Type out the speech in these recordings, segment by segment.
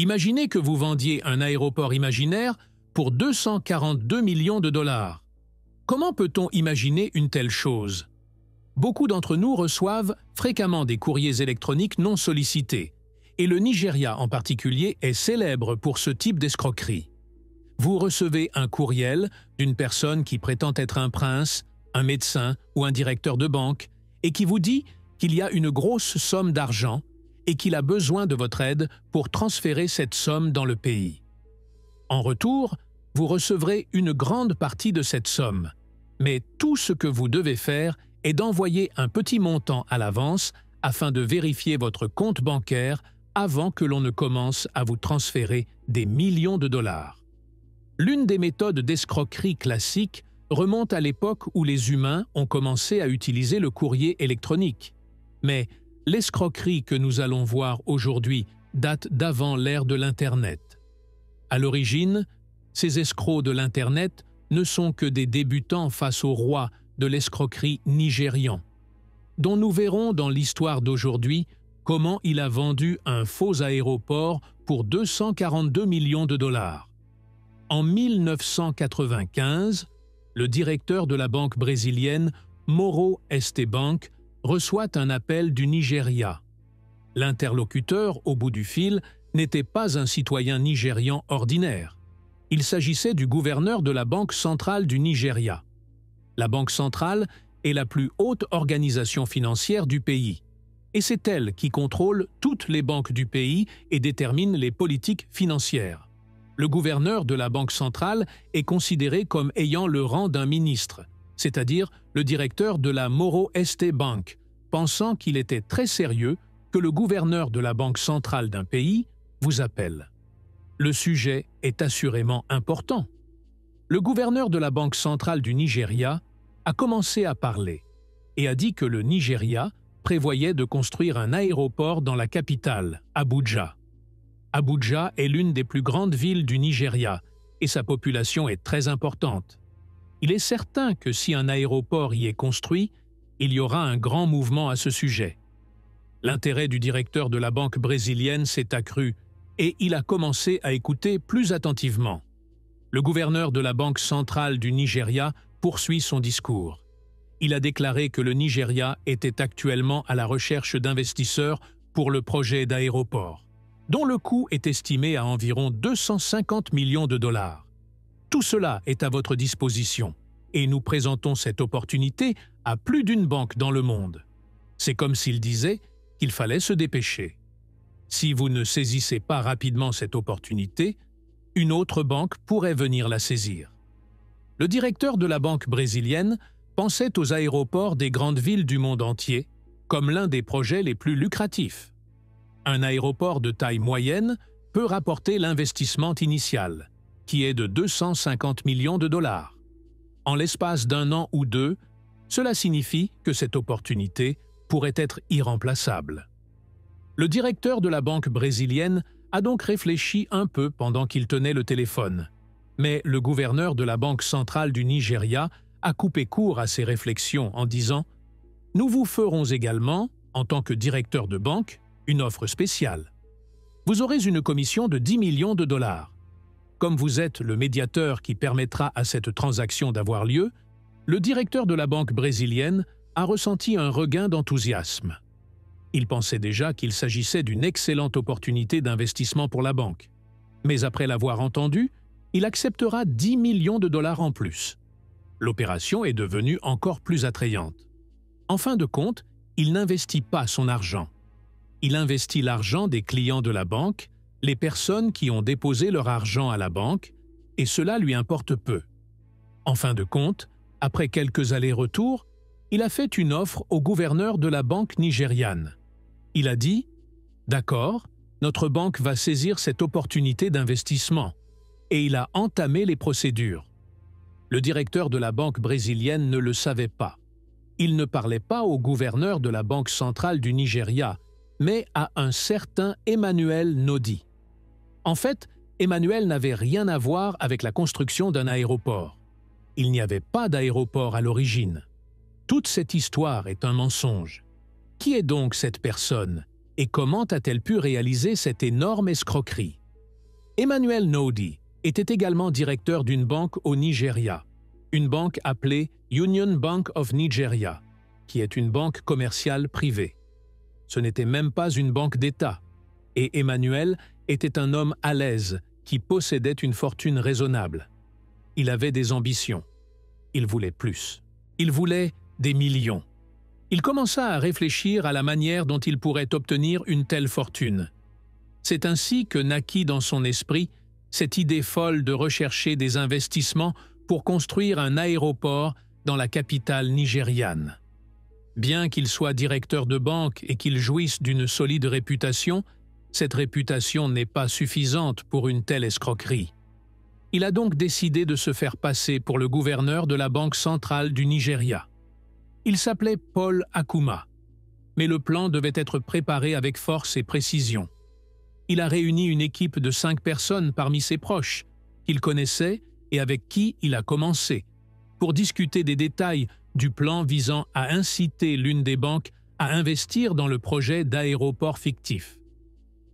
Imaginez que vous vendiez un aéroport imaginaire pour 242 millions de dollars. Comment peut-on imaginer une telle chose? Beaucoup d'entre nous reçoivent fréquemment des courriers électroniques non sollicités, et le Nigeria en particulier est célèbre pour ce type d'escroquerie. Vous recevez un courriel d'une personne qui prétend être un prince, un médecin ou un directeur de banque, et qui vous dit qu'il y a une grosse somme d'argent et qu'il a besoin de votre aide pour transférer cette somme dans le pays. En retour, vous recevrez une grande partie de cette somme, mais tout ce que vous devez faire est d'envoyer un petit montant à l'avance afin de vérifier votre compte bancaire avant que l'on ne commence à vous transférer des millions de dollars. L'une des méthodes d'escroquerie classiques remonte à l'époque où les humains ont commencé à utiliser le courrier électronique. Mais l'escroquerie que nous allons voir aujourd'hui date d'avant l'ère de l'Internet. À l'origine, ces escrocs de l'Internet ne sont que des débutants face au roi de l'escroquerie nigérian, dont nous verrons dans l'histoire d'aujourd'hui comment il a vendu un faux aéroport pour 242 millions de dollars. En 1995, le directeur de la banque brésilienne Moro ST Bank reçoit un appel du Nigeria. L'interlocuteur, au bout du fil, n'était pas un citoyen nigérian ordinaire. Il s'agissait du gouverneur de la Banque centrale du Nigeria. La Banque centrale est la plus haute organisation financière du pays, et c'est elle qui contrôle toutes les banques du pays et détermine les politiques financières. Le gouverneur de la Banque centrale est considéré comme ayant le rang d'un ministre, c'est-à-dire le directeur de la Moro ST Bank, pensant qu'il était très sérieux que le gouverneur de la Banque centrale d'un pays vous appelle. Le sujet est assurément important. Le gouverneur de la Banque centrale du Nigeria a commencé à parler et a dit que le Nigeria prévoyait de construire un aéroport dans la capitale, Abuja. Abuja est l'une des plus grandes villes du Nigeria et sa population est très importante. Il est certain que si un aéroport y est construit, il y aura un grand mouvement à ce sujet. L'intérêt du directeur de la banque brésilienne s'est accru et il a commencé à écouter plus attentivement. Le gouverneur de la Banque centrale du Nigeria poursuit son discours. Il a déclaré que le Nigeria était actuellement à la recherche d'investisseurs pour le projet d'aéroport, dont le coût est estimé à environ 250 millions de dollars. Tout cela est à votre disposition, et nous présentons cette opportunité à plus d'une banque dans le monde. C'est comme s'il disait qu'il fallait se dépêcher. Si vous ne saisissez pas rapidement cette opportunité, une autre banque pourrait venir la saisir. Le directeur de la banque brésilienne pensait aux aéroports des grandes villes du monde entier comme l'un des projets les plus lucratifs. Un aéroport de taille moyenne peut rapporter l'investissement initial, qui est de 250 millions de dollars. En l'espace d'un an ou deux, cela signifie que cette opportunité pourrait être irremplaçable. Le directeur de la banque brésilienne a donc réfléchi un peu pendant qu'il tenait le téléphone. Mais le gouverneur de la Banque centrale du Nigeria a coupé court à ses réflexions en disant « Nous vous ferons également, en tant que directeur de banque, une offre spéciale. Vous aurez une commission de 10 millions de dollars. Comme vous êtes le médiateur qui permettra à cette transaction d'avoir lieu, le directeur de la banque brésilienne a ressenti un regain d'enthousiasme. Il pensait déjà qu'il s'agissait d'une excellente opportunité d'investissement pour la banque. Mais après l'avoir entendu, il acceptera 10 millions de dollars en plus. L'opération est devenue encore plus attrayante. En fin de compte, il n'investit pas son argent. Il investit l'argent des clients de la banque, les personnes qui ont déposé leur argent à la banque, et cela lui importe peu. En fin de compte, après quelques allers-retours, il a fait une offre au gouverneur de la banque nigériane. Il a dit « D'accord, notre banque va saisir cette opportunité d'investissement » et il a entamé les procédures. Le directeur de la banque brésilienne ne le savait pas. Il ne parlait pas au gouverneur de la Banque centrale du Nigeria, mais à un certain Emmanuel Nodi. En fait, Emmanuel n'avait rien à voir avec la construction d'un aéroport. Il n'y avait pas d'aéroport à l'origine. Toute cette histoire est un mensonge. Qui est donc cette personne et comment a-t-elle pu réaliser cette énorme escroquerie? Emmanuel Nodi était également directeur d'une banque au Nigeria, une banque appelée Union Bank of Nigeria, qui est une banque commerciale privée. Ce n'était même pas une banque d'État, et Emmanuel était un homme à l'aise qui possédait une fortune raisonnable. Il avait des ambitions. Il voulait plus. Il voulait des millions. Il commença à réfléchir à la manière dont il pourrait obtenir une telle fortune. C'est ainsi que naquit dans son esprit cette idée folle de rechercher des investissements pour construire un aéroport dans la capitale nigériane. Bien qu'il soit directeur de banque et qu'il jouisse d'une solide réputation, cette réputation n'est pas suffisante pour une telle escroquerie. Il a donc décidé de se faire passer pour le gouverneur de la Banque centrale du Nigeria. Il s'appelait Paul Akuma, mais le plan devait être préparé avec force et précision. Il a réuni une équipe de 5 personnes parmi ses proches, qu'il connaissait et avec qui il a commencé, pour discuter des détails du plan visant à inciter l'une des banques à investir dans le projet d'aéroport fictif.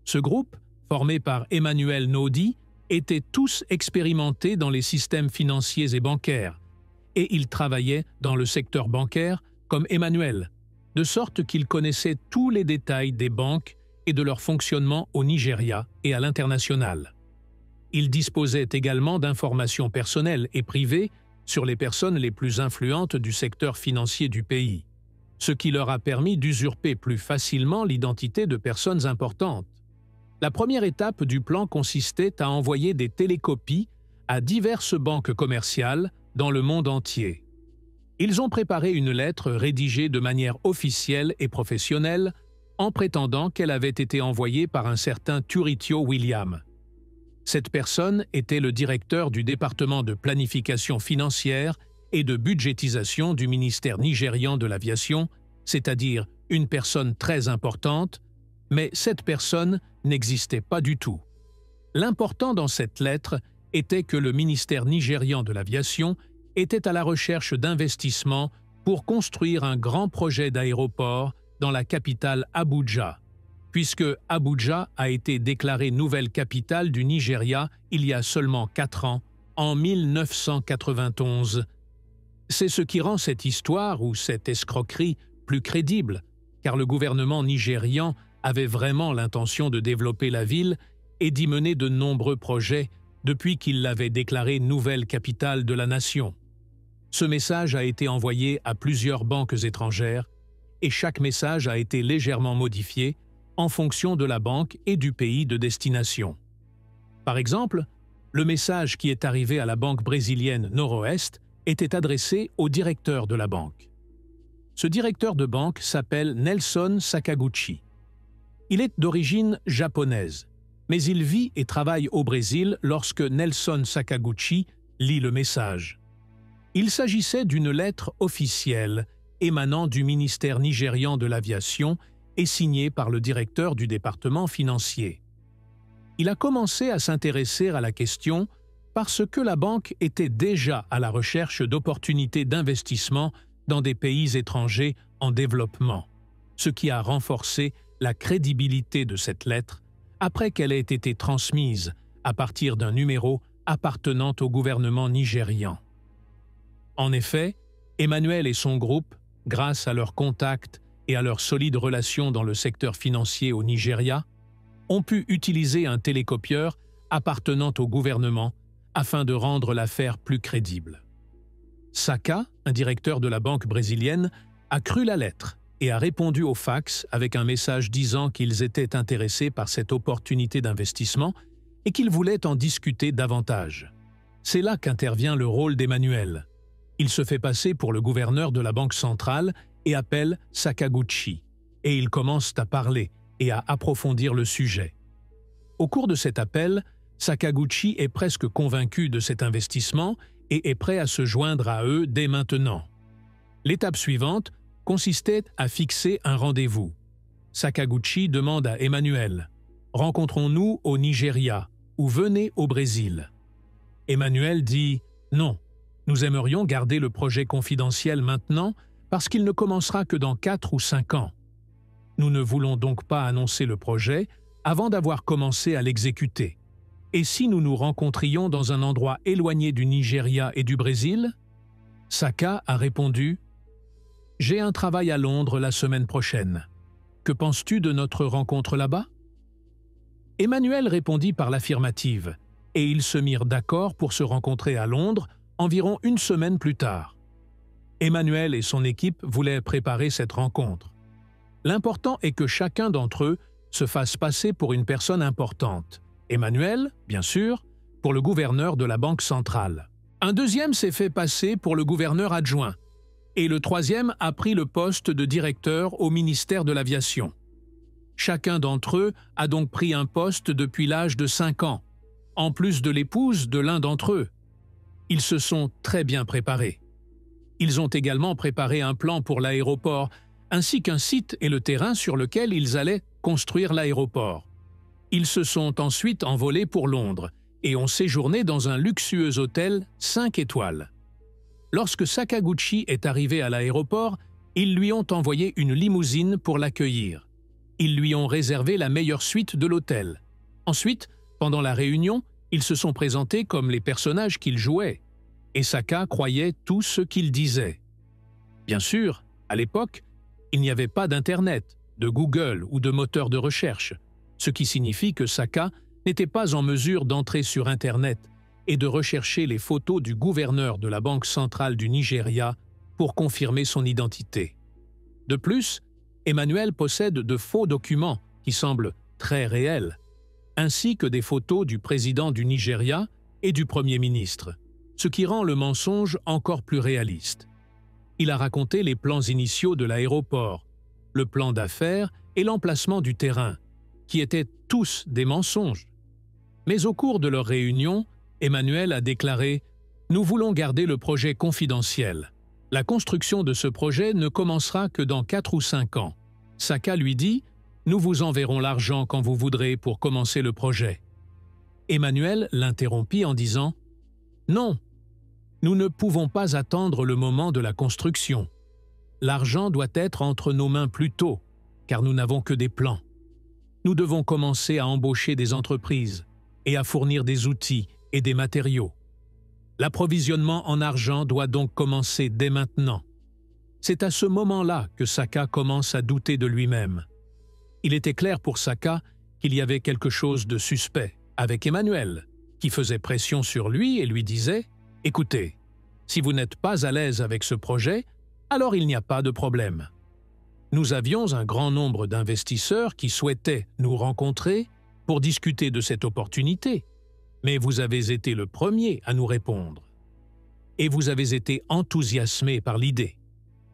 Ce groupe, formé par Emmanuel Nodi, étaient tous expérimentés dans les systèmes financiers et bancaires, et ils travaillaient dans le secteur bancaire comme Emmanuel, de sorte qu'ils connaissaient tous les détails des banques et de leur fonctionnement au Nigeria et à l'international. Ils disposaient également d'informations personnelles et privées sur les personnes les plus influentes du secteur financier du pays, ce qui leur a permis d'usurper plus facilement l'identité de personnes importantes. La première étape du plan consistait à envoyer des télécopies à diverses banques commerciales dans le monde entier. Ils ont préparé une lettre rédigée de manière officielle et professionnelle en prétendant qu'elle avait été envoyée par un certain Turitio William. Cette personne était le directeur du département de planification financière et de budgétisation du ministère nigérian de l'aviation, c'est-à-dire une personne très importante, mais cette personne n'existait pas du tout. L'important dans cette lettre était que le ministère nigérian de l'aviation était à la recherche d'investissements pour construire un grand projet d'aéroport dans la capitale Abuja, puisque Abuja a été déclarée nouvelle capitale du Nigeria il y a seulement 4 ans, en 1991. C'est ce qui rend cette histoire ou cette escroquerie plus crédible, car le gouvernement nigérian avait vraiment l'intention de développer la ville et d'y mener de nombreux projets depuis qu'il l'avait déclarée nouvelle capitale de la nation. Ce message a été envoyé à plusieurs banques étrangères et chaque message a été légèrement modifié en fonction de la banque et du pays de destination. Par exemple, le message qui est arrivé à la banque brésilienne Noroeste était adressé au directeur de la banque. Ce directeur de banque s'appelle Nelson Sakaguchi. Il est d'origine japonaise, mais il vit et travaille au Brésil lorsque Nelson Sakaguchi lit le message. Il s'agissait d'une lettre officielle émanant du ministère nigérian de l'aviation et signée par le directeur du département financier. Il a commencé à s'intéresser à la question parce que la banque était déjà à la recherche d'opportunités d'investissement dans des pays étrangers en développement, ce qui a renforcé la crédibilité de cette lettre après qu'elle ait été transmise à partir d'un numéro appartenant au gouvernement nigérian. En effet, Emmanuel et son groupe, grâce à leurs contacts et à leurs solides relations dans le secteur financier au Nigeria, ont pu utiliser un télécopieur appartenant au gouvernement afin de rendre l'affaire plus crédible. Saka, un directeur de la banque brésilienne, a cru la lettre et a répondu au fax avec un message disant qu'ils étaient intéressés par cette opportunité d'investissement et qu'ils voulaient en discuter davantage. C'est là qu'intervient le rôle d'Emmanuel. Il se fait passer pour le gouverneur de la Banque centrale et appelle Sakaguchi, et ils commencent à parler et à approfondir le sujet. Au cours de cet appel, Sakaguchi est presque convaincu de cet investissement et est prêt à se joindre à eux dès maintenant. L'étape suivante consistait à fixer un rendez-vous. Sakaguchi demande à Emmanuel « Rencontrons-nous au Nigeria ou venez au Brésil ?» Emmanuel dit « Non, nous aimerions garder le projet confidentiel maintenant parce qu'il ne commencera que dans 4 ou 5 ans. Nous ne voulons donc pas annoncer le projet avant d'avoir commencé à l'exécuter. Et si nous nous rencontrions dans un endroit éloigné du Nigeria et du Brésil? Saka a répondu « J'ai un travail à Londres la semaine prochaine. Que penses-tu de notre rencontre là-bas » Emmanuel répondit par l'affirmative, et ils se mirent d'accord pour se rencontrer à Londres environ une semaine plus tard. Emmanuel et son équipe voulaient préparer cette rencontre. L'important est que chacun d'entre eux se fasse passer pour une personne importante. Emmanuel, bien sûr, pour le gouverneur de la Banque centrale. Un deuxième s'est fait passer pour le gouverneur adjoint, et le troisième a pris le poste de directeur au ministère de l'Aviation. Chacun d'entre eux a donc pris un poste depuis l'âge de 5 ans, en plus de l'épouse de l'un d'entre eux. Ils se sont très bien préparés. Ils ont également préparé un plan pour l'aéroport, ainsi qu'un site et le terrain sur lequel ils allaient construire l'aéroport. Ils se sont ensuite envolés pour Londres et ont séjourné dans un luxueux hôtel 5 étoiles. Lorsque Sakaguchi est arrivé à l'aéroport, ils lui ont envoyé une limousine pour l'accueillir. Ils lui ont réservé la meilleure suite de l'hôtel. Ensuite, pendant la réunion, ils se sont présentés comme les personnages qu'ils jouaient, et Saka croyait tout ce qu'ils disaient. Bien sûr, à l'époque, il n'y avait pas d'Internet, de Google ou de moteur de recherche, ce qui signifie que Saka n'était pas en mesure d'entrer sur Internet et de rechercher les photos du gouverneur de la Banque centrale du Nigeria pour confirmer son identité. De plus, Emmanuel possède de faux documents qui semblent très réels, ainsi que des photos du président du Nigeria et du Premier ministre, ce qui rend le mensonge encore plus réaliste. Il a raconté les plans initiaux de l'aéroport, le plan d'affaires et l'emplacement du terrain, qui étaient tous des mensonges. Mais au cours de leur réunion, Emmanuel a déclaré « Nous voulons garder le projet confidentiel. La construction de ce projet ne commencera que dans 4 ou 5 ans. » Saka lui dit « Nous vous enverrons l'argent quand vous voudrez pour commencer le projet. » Emmanuel l'interrompit en disant « Non, nous ne pouvons pas attendre le moment de la construction. L'argent doit être entre nos mains plus tôt, car nous n'avons que des plans. Nous devons commencer à embaucher des entreprises et à fournir des outils et des matériaux. L'approvisionnement en argent doit donc commencer dès maintenant. » C'est à ce moment-là que Saka commence à douter de lui-même. Il était clair pour Saka qu'il y avait quelque chose de suspect avec Emmanuel, qui faisait pression sur lui et lui disait « Écoutez, si vous n'êtes pas à l'aise avec ce projet, alors il n'y a pas de problème. Nous avions un grand nombre d'investisseurs qui souhaitaient nous rencontrer pour discuter de cette opportunité, mais vous avez été le premier à nous répondre. Et vous avez été enthousiasmé par l'idée.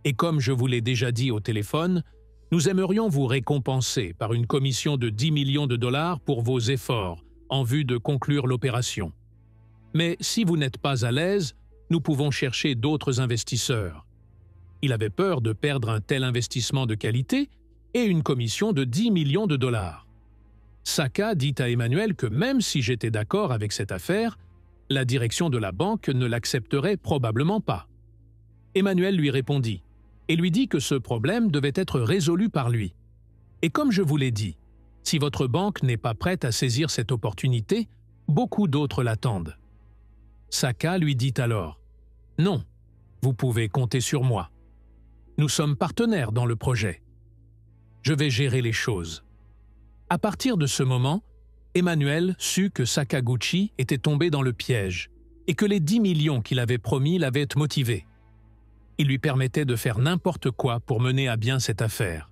Et comme je vous l'ai déjà dit au téléphone, nous aimerions vous récompenser par une commission de 10 millions de dollars pour vos efforts en vue de conclure l'opération. Mais si vous n'êtes pas à l'aise, nous pouvons chercher d'autres investisseurs. » Il avait peur de perdre un tel investissement de qualité et une commission de 10 millions de dollars. Saka dit à Emmanuel que même si j'étais d'accord avec cette affaire, la direction de la banque ne l'accepterait probablement pas. Emmanuel lui répondit et lui dit que ce problème devait être résolu par lui. Et comme je vous l'ai dit, si votre banque n'est pas prête à saisir cette opportunité, beaucoup d'autres l'attendent. Saka lui dit alors « Non, vous pouvez compter sur moi. Nous sommes partenaires dans le projet. Je vais gérer les choses. » À partir de ce moment, Emmanuel sut que Sakaguchi était tombé dans le piège et que les 10 millions qu'il avait promis l'avaient motivé. Il lui permettait de faire n'importe quoi pour mener à bien cette affaire.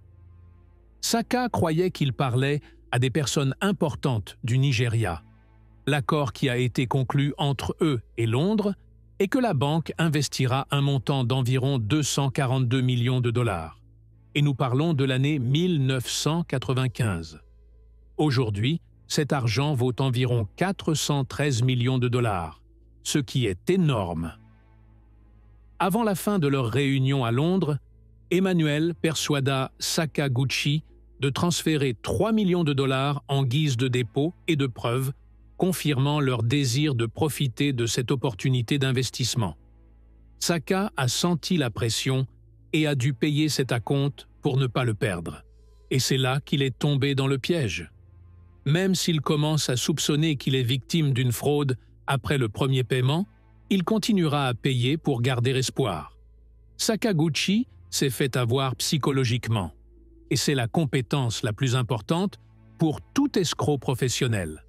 Saka croyait qu'il parlait à des personnes importantes du Nigeria, l'accord qui a été conclu entre eux et Londres et que la banque investira un montant d'environ 242 millions de dollars. Et nous parlons de l'année 1995. Aujourd'hui, cet argent vaut environ 413 millions de dollars, ce qui est énorme. Avant la fin de leur réunion à Londres, Emmanuel persuada Sakaguchi de transférer 3 millions de dollars en guise de dépôt et de preuve, confirmant leur désir de profiter de cette opportunité d'investissement. Saka a senti la pression et a dû payer cet acompte pour ne pas le perdre. Et c'est là qu'il est tombé dans le piège. Même s'il commence à soupçonner qu'il est victime d'une fraude après le premier paiement, il continuera à payer pour garder espoir. Sakaguchi s'est fait avoir psychologiquement, et c'est la compétence la plus importante pour tout escroc professionnel.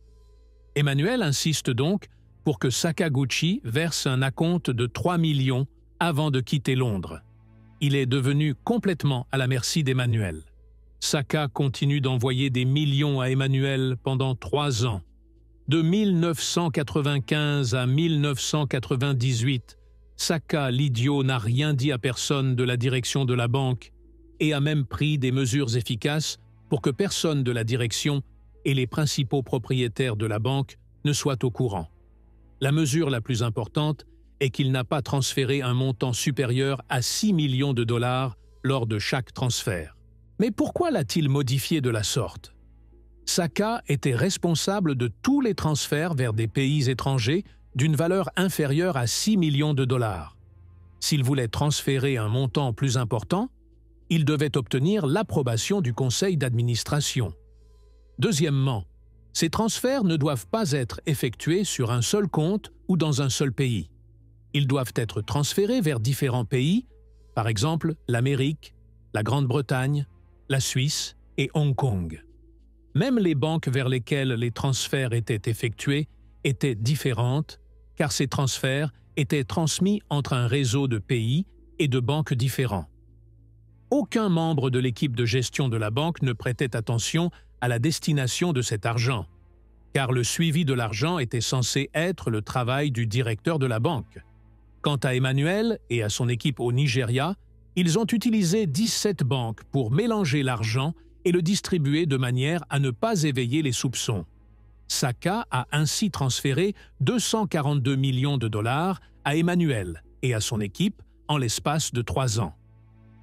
Emmanuel insiste donc pour que Sakaguchi verse un acompte de 3 millions avant de quitter Londres. Il est devenu complètement à la merci d'Emmanuel. Saka continue d'envoyer des millions à Emmanuel pendant 3 ans. De 1995 à 1998, Saka, l'idiot, n'a rien dit à personne de la direction de la banque et a même pris des mesures efficaces pour que personne de la direction et les principaux propriétaires de la banque ne soient au courant. La mesure la plus importante est qu'il n'a pas transféré un montant supérieur à 6 millions de dollars lors de chaque transfert. Mais pourquoi l'a-t-il modifié de la sorte? Saka était responsable de tous les transferts vers des pays étrangers d'une valeur inférieure à 6 millions de dollars. S'il voulait transférer un montant plus important, il devait obtenir l'approbation du conseil d'administration. Deuxièmement, ces transferts ne doivent pas être effectués sur un seul compte ou dans un seul pays. Ils doivent être transférés vers différents pays, par exemple l'Amérique, la Grande-Bretagne, la Suisse et Hong Kong. Même les banques vers lesquelles les transferts étaient effectués étaient différentes, car ces transferts étaient transmis entre un réseau de pays et de banques différents. Aucun membre de l'équipe de gestion de la banque ne prêtait attention à la destination de cet argent, car le suivi de l'argent était censé être le travail du directeur de la banque. Quant à Emmanuel et à son équipe au Nigeria, ils ont utilisé 17 banques pour mélanger l'argent et le distribuer de manière à ne pas éveiller les soupçons. Saka a ainsi transféré 242 millions de dollars à Emmanuel et à son équipe en l'espace de 3 ans.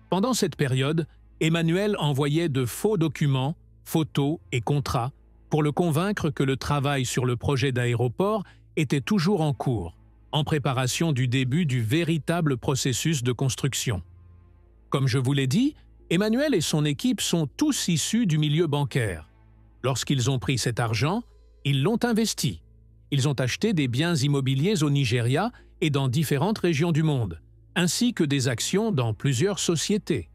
Pendant cette période, Emmanuel envoyait de faux documents, photos et contrats pour le convaincre que le travail sur le projet d'aéroport était toujours en cours, en préparation du début du véritable processus de construction. Comme je vous l'ai dit, Emmanuel et son équipe sont tous issus du milieu bancaire. Lorsqu'ils ont pris cet argent, ils l'ont investi. Ils ont acheté des biens immobiliers au Nigeria et dans différentes régions du monde, ainsi que des actions dans plusieurs sociétés.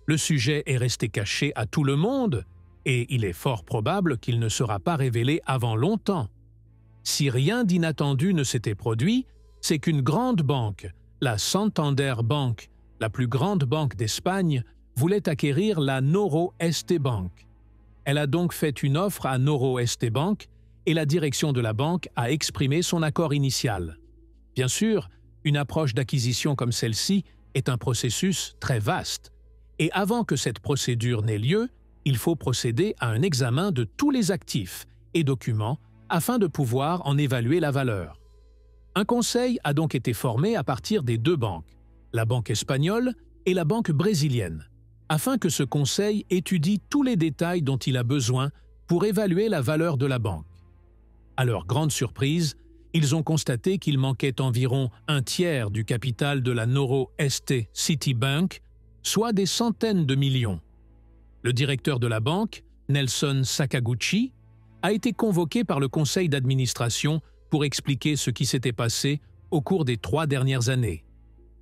Le sujet est resté caché à tout le monde et il est fort probable qu'il ne sera pas révélé avant longtemps. Si rien d'inattendu ne s'était produit, c'est qu'une grande banque, la Santander Bank, la plus grande banque d'Espagne, voulait acquérir la Noroeste Bank. Elle a donc fait une offre à Noroeste Bank et la direction de la banque a exprimé son accord initial. Bien sûr, une approche d'acquisition comme celle-ci est un processus très vaste, et avant que cette procédure n'ait lieu, il faut procéder à un examen de tous les actifs et documents afin de pouvoir en évaluer la valeur. Un conseil a donc été formé à partir des 2 banques, la banque espagnole et la banque brésilienne, afin que ce conseil étudie tous les détails dont il a besoin pour évaluer la valeur de la banque. À leur grande surprise, ils ont constaté qu'il manquait environ un tiers du capital de la Noroeste City Bank, soit des centaines de millions. Le directeur de la banque, Nelson Sakaguchi, a été convoqué par le conseil d'administration pour expliquer ce qui s'était passé au cours des 3 dernières années.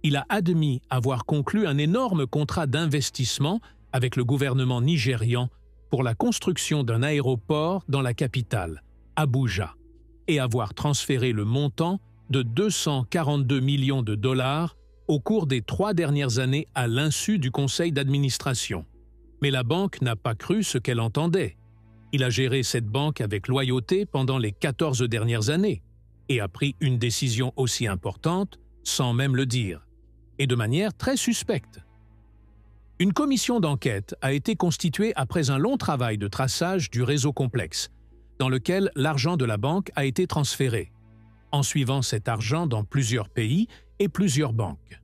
Il a admis avoir conclu un énorme contrat d'investissement avec le gouvernement nigérian pour la construction d'un aéroport dans la capitale, Abuja, et avoir transféré le montant de 242 millions de dollars au cours des 3 dernières années à l'insu du conseil d'administration. Mais la banque n'a pas cru ce qu'elle entendait. Il a géré cette banque avec loyauté pendant les 14 dernières années et a pris une décision aussi importante sans même le dire, et de manière très suspecte. Une commission d'enquête a été constituée après un long travail de traçage du réseau complexe, dans lequel l'argent de la banque a été transféré, en suivant cet argent dans plusieurs pays et plusieurs banques.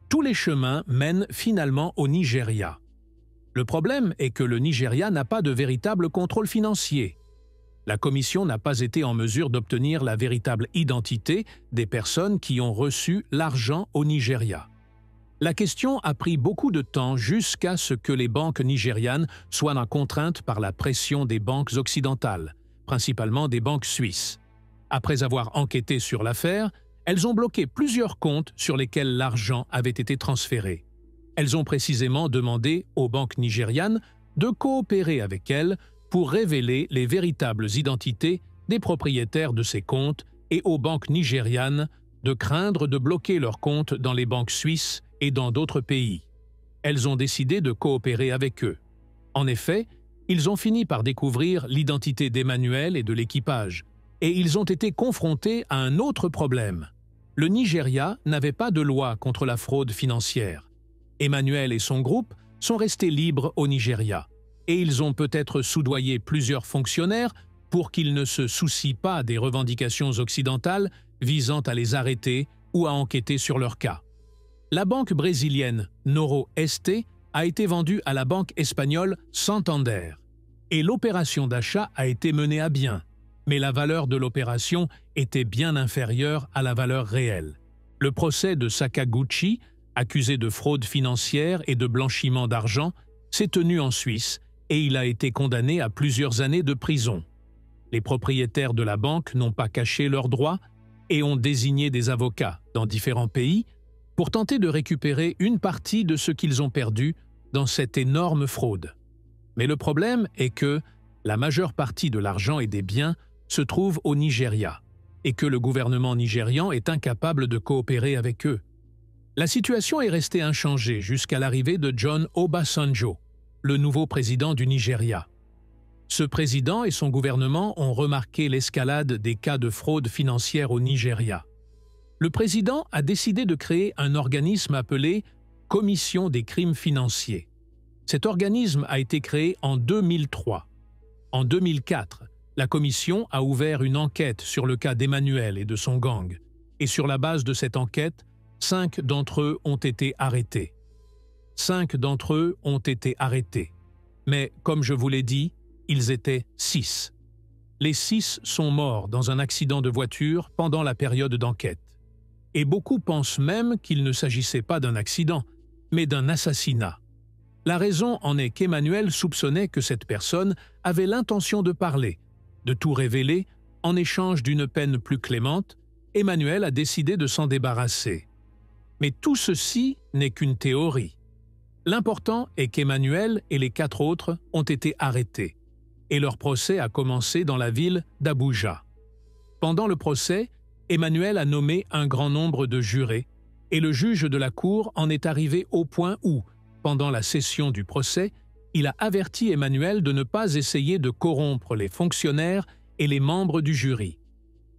Tous les chemins mènent finalement au Nigeria. Le problème est que le Nigeria n'a pas de véritable contrôle financier. La commission n'a pas été en mesure d'obtenir la véritable identité des personnes qui ont reçu l'argent au Nigeria. La question a pris beaucoup de temps jusqu'à ce que les banques nigérianes soient contraintes par la pression des banques occidentales, principalement des banques suisses. Après avoir enquêté sur l'affaire, elles ont bloqué plusieurs comptes sur lesquels l'argent avait été transféré. Elles ont précisément demandé aux banques nigérianes de coopérer avec elles pour révéler les véritables identités des propriétaires de ces comptes et aux banques nigérianes de craindre de bloquer leurs comptes dans les banques suisses et dans d'autres pays. Elles ont décidé de coopérer avec eux. En effet, ils ont fini par découvrir l'identité d'Emmanuel et de l'équipage, et ils ont été confrontés à un autre problème. Le Nigeria n'avait pas de loi contre la fraude financière. Emmanuel et son groupe sont restés libres au Nigeria, et ils ont peut-être soudoyé plusieurs fonctionnaires pour qu'ils ne se soucient pas des revendications occidentales visant à les arrêter ou à enquêter sur leur cas. La banque brésilienne Noroeste a été vendue à la banque espagnole Santander, et l'opération d'achat a été menée à bien, mais la valeur de l'opération était bien inférieure à la valeur réelle. Le procès de Sakaguchi, accusé de fraude financière et de blanchiment d'argent, s'est tenu en Suisse et il a été condamné à plusieurs années de prison. Les propriétaires de la banque n'ont pas caché leurs droits et ont désigné des avocats dans différents pays pour tenter de récupérer une partie de ce qu'ils ont perdu dans cette énorme fraude. Mais le problème est que la majeure partie de l'argent et des biens se trouve au Nigeria et que le gouvernement nigérian est incapable de coopérer avec eux. La situation est restée inchangée jusqu'à l'arrivée de John Obasanjo, le nouveau président du Nigeria. Ce président et son gouvernement ont remarqué l'escalade des cas de fraude financière au Nigeria. Le président a décidé de créer un organisme appelé Commission des crimes financiers. Cet organisme a été créé en 2003. En 2004, la commission a ouvert une enquête sur le cas d'Emmanuel et de son gang, et sur la base de cette enquête, 5 d'entre eux ont été arrêtés. 5 d'entre eux ont été arrêtés. Mais, comme je vous l'ai dit, ils étaient 6. Les 6 sont morts dans un accident de voiture pendant la période d'enquête. Et beaucoup pensent même qu'il ne s'agissait pas d'un accident, mais d'un assassinat. La raison en est qu'Emmanuel soupçonnait que cette personne avait l'intention de parler, de tout révéler. En échange d'une peine plus clémente, Emmanuel a décidé de s'en débarrasser. Mais tout ceci n'est qu'une théorie. L'important est qu'Emmanuel et les 4 autres ont été arrêtés, et leur procès a commencé dans la ville d'Abuja. Pendant le procès, Emmanuel a nommé un grand nombre de jurés, et le juge de la cour en est arrivé au point où, pendant la session du procès, il a averti Emmanuel de ne pas essayer de corrompre les fonctionnaires et les membres du jury.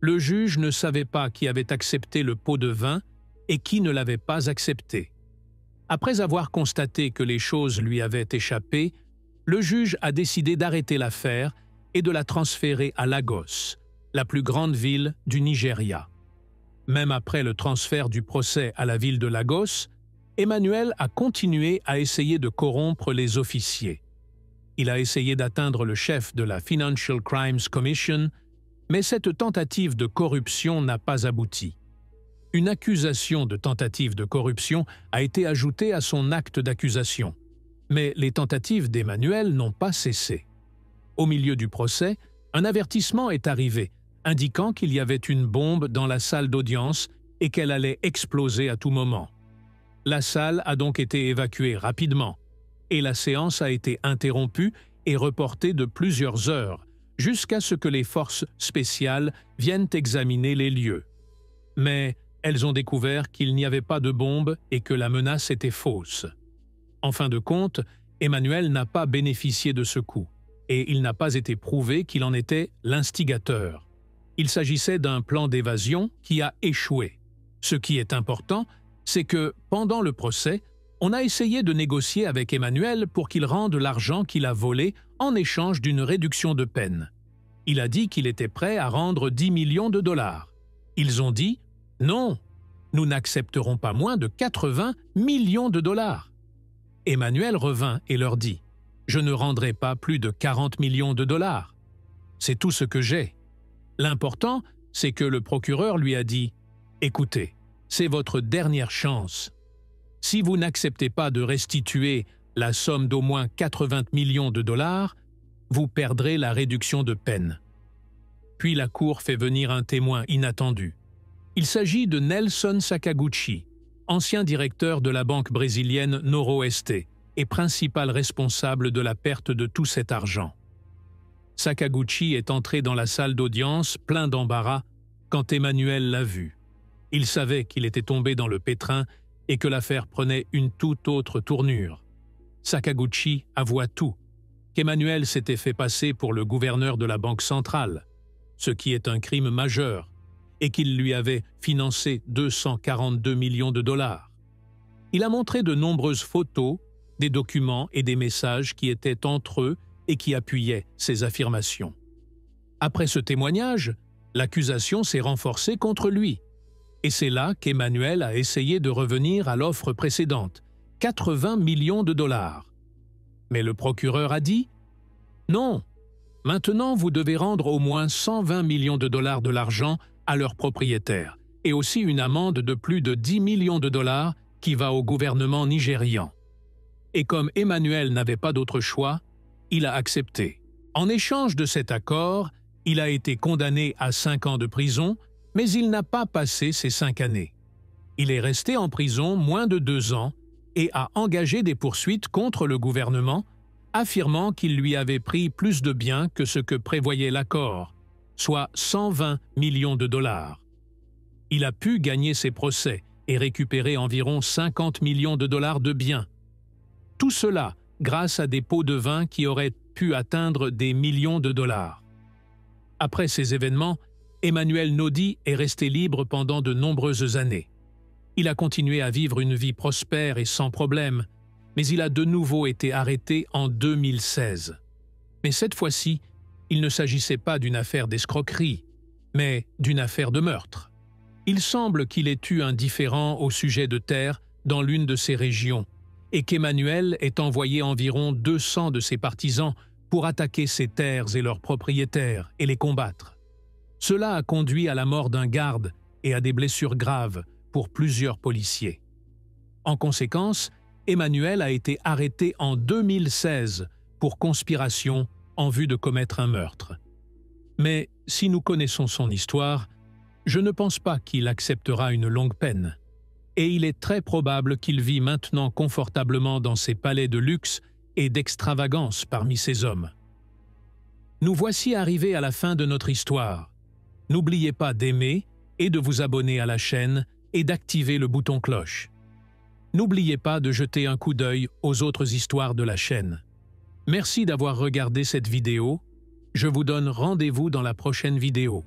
Le juge ne savait pas qui avait accepté le pot de vin et qui ne l'avait pas accepté. Après avoir constaté que les choses lui avaient échappé, le juge a décidé d'arrêter l'affaire et de la transférer à Lagos, la plus grande ville du Nigeria. Même après le transfert du procès à la ville de Lagos, Emmanuel a continué à essayer de corrompre les officiers. Il a essayé d'atteindre le chef de la Financial Crimes Commission, mais cette tentative de corruption n'a pas abouti. Une accusation de tentative de corruption a été ajoutée à son acte d'accusation, mais les tentatives d'Emmanuel n'ont pas cessé. Au milieu du procès, un avertissement est arrivé, indiquant qu'il y avait une bombe dans la salle d'audience et qu'elle allait exploser à tout moment. La salle a donc été évacuée rapidement, et la séance a été interrompue et reportée de plusieurs heures, jusqu'à ce que les forces spéciales viennent examiner les lieux. Mais elles ont découvert qu'il n'y avait pas de bombe et que la menace était fausse. En fin de compte, Emmanuel n'a pas bénéficié de ce coup, et il n'a pas été prouvé qu'il en était l'instigateur. Il s'agissait d'un plan d'évasion qui a échoué. Ce qui est important, c'est que, pendant le procès, on a essayé de négocier avec Emmanuel pour qu'il rende l'argent qu'il a volé en échange d'une réduction de peine. Il a dit qu'il était prêt à rendre 10 millions de dollars. Ils ont dit « Non, nous n'accepterons pas moins de 80 millions de dollars ». Emmanuel revint et leur dit « Je ne rendrai pas plus de 40 millions de dollars. C'est tout ce que j'ai. L'important, c'est que le procureur lui a dit « Écoutez, c'est votre dernière chance. » Si vous n'acceptez pas de restituer la somme d'au moins 80 millions de dollars, vous perdrez la réduction de peine. Puis la Cour fait venir un témoin inattendu. Il s'agit de Nelson Sakaguchi, ancien directeur de la banque brésilienne Noroeste et principal responsable de la perte de tout cet argent. Sakaguchi est entré dans la salle d'audience plein d'embarras quand Emmanuel l'a vu. Il savait qu'il était tombé dans le pétrin et que l'affaire prenait une toute autre tournure. Sakaguchi avoua tout, qu'Emmanuel s'était fait passer pour le gouverneur de la Banque centrale, ce qui est un crime majeur, et qu'il lui avait financé 242 millions de dollars. Il a montré de nombreuses photos, des documents et des messages qui étaient entre eux et qui appuyaient ses affirmations. Après ce témoignage, l'accusation s'est renforcée contre lui, et c'est là qu'Emmanuel a essayé de revenir à l'offre précédente, 80 millions de dollars. Mais le procureur a dit « Non, maintenant vous devez rendre au moins 120 millions de dollars de l'argent à leurs propriétaires, et aussi une amende de plus de 10 millions de dollars qui va au gouvernement nigérian. » Et comme Emmanuel n'avait pas d'autre choix, il a accepté. En échange de cet accord, il a été condamné à 5 ans de prison, mais il n'a pas passé ces 5 années. Il est resté en prison moins de 2 ans et a engagé des poursuites contre le gouvernement, affirmant qu'il lui avait pris plus de biens que ce que prévoyait l'accord, soit 120 millions de dollars. Il a pu gagner ses procès et récupérer environ 50 millions de dollars de biens. Tout cela grâce à des pots de vin qui auraient pu atteindre des millions de dollars. Après ces événements, Emmanuel Nodi est resté libre pendant de nombreuses années. Il a continué à vivre une vie prospère et sans problème, mais il a de nouveau été arrêté en 2016. Mais cette fois-ci, il ne s'agissait pas d'une affaire d'escroquerie, mais d'une affaire de meurtre. Il semble qu'il ait eu un différend au sujet de terre dans l'une de ces régions, et qu'Emmanuel ait envoyé environ 200 de ses partisans pour attaquer ces terres et leurs propriétaires et les combattre. Cela a conduit à la mort d'un garde et à des blessures graves pour plusieurs policiers. En conséquence, Emmanuel a été arrêté en 2016 pour conspiration en vue de commettre un meurtre. Mais si nous connaissons son histoire, je ne pense pas qu'il acceptera une longue peine. Et il est très probable qu'il vit maintenant confortablement dans ses palais de luxe et d'extravagance parmi ses hommes. Nous voici arrivés à la fin de notre histoire. N'oubliez pas d'aimer et de vous abonner à la chaîne et d'activer le bouton cloche. N'oubliez pas de jeter un coup d'œil aux autres histoires de la chaîne. Merci d'avoir regardé cette vidéo. Je vous donne rendez-vous dans la prochaine vidéo.